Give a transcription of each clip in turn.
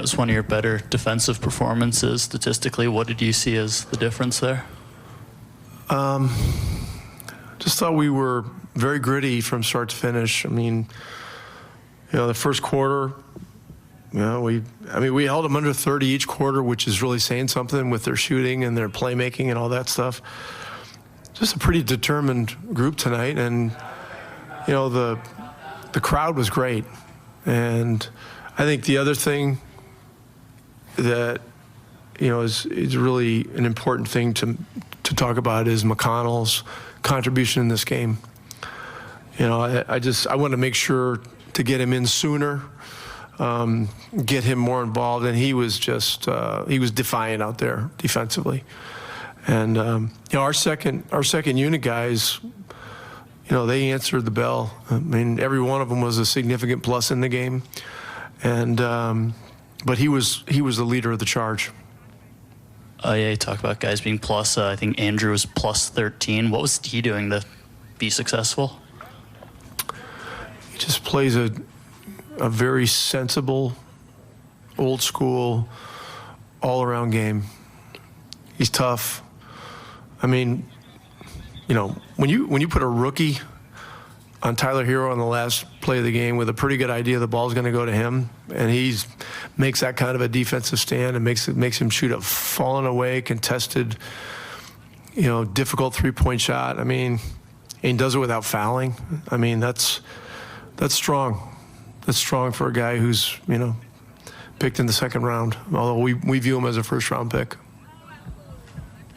was one of your better defensive performances statistically. What did you see as the difference there? Just thought we were very gritty from start to finish. I mean, the first quarter, we held them under 30 each quarter, which is really saying something with their shooting and their playmaking and all that stuff. Just a pretty determined group tonight, and the crowd was great. And I think the other thing that is really an important thing to talk about is McConnell's contribution in this game. I want to make sure to get him in sooner, get him more involved, and he was just he was defiant out there defensively. And our second unit guys, they answered the bell. I mean, every one of them was a significant plus in the game, and but he was the leader of the charge. Yeah, you talk about guys being plus. I think Andrew was plus 13. What was he doing to be successful? He just plays a very sensible, old school, all-around game. He's tough. I mean, when you put a rookie on Tyler Hero on the last play of the game with a pretty good idea the ball's going to go to him, and he makes that kind of a defensive stand and makes him shoot a falling away, contested, difficult three-point shot. I mean, and he does it without fouling. I mean, that's strong. That's strong for a guy who's picked in the second round. Although we view him as a first-round pick.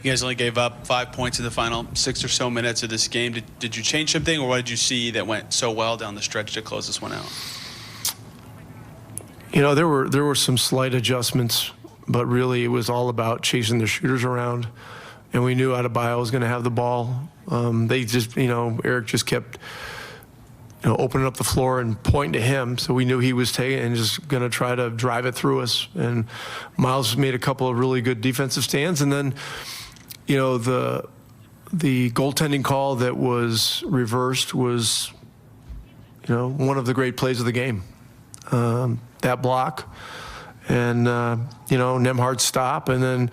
You guys only gave up 5 points in the final 6 or so minutes of this game. Did you change something, or what did you see that went so well down the stretch to close this one out? There were some slight adjustments, but really it was all about chasing the shooters around, and we knew Adebayo was going to have the ball. They just, Eric just kept, opening up the floor and pointing to him, so we knew he was taking and just going to try to drive it through us. And Miles made a couple of really good defensive stands, and then, the goaltending call that was reversed was, one of the great plays of the game. That block, and Nemhard's stop, and then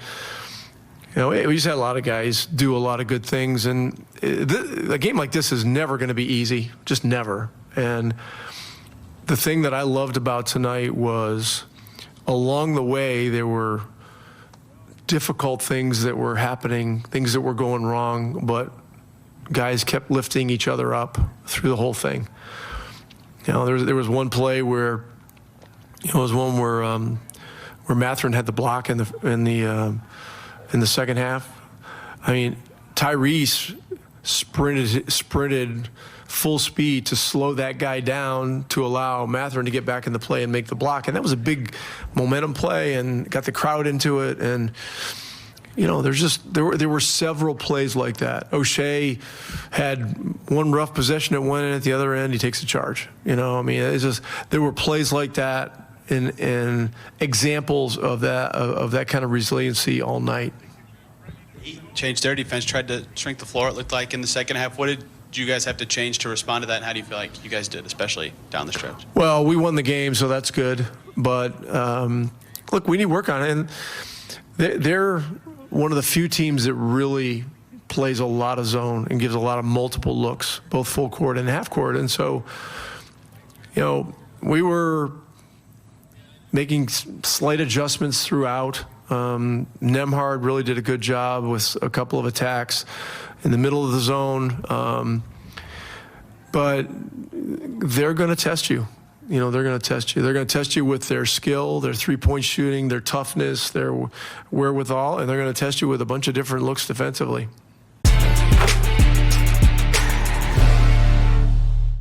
we just had a lot of guys do a lot of good things, and a game like this is never going to be easy, just never. And the thing that I loved about tonight was along the way there were difficult things that were happening, things that were going wrong, but guys kept lifting each other up through the whole thing. There was one play where it was one where Mathurin had the block in the second half. I mean, Tyrese sprinted full speed to slow that guy down to allow Mathurin to get back in the play and make the block, and that was a big momentum play and got the crowd into it. And there were several plays like that. O'Shea had one rough possession at one end, at the other end he takes a charge. It's just there were plays like that and examples of that kind of resiliency all night. Changed their defense, tried to shrink the floor, it looked like, in the second half. What did you guys have to change to respond to that, and how do you feel like you guys did, especially down the stretch? Well, we won the game, so that's good. But, look, we need work on it. And they're one of the few teams that really plays a lot of zone and gives a lot of multiple looks, both full court and half court. And so, we were making slight adjustments throughout. Nemhard really did a good job with a couple of attacks in the middle of the zone. But they're going to test you. They're going to test you. They're going to test you with their skill, their three-point shooting, their toughness, their wherewithal, and they're going to test you with a bunch of different looks defensively.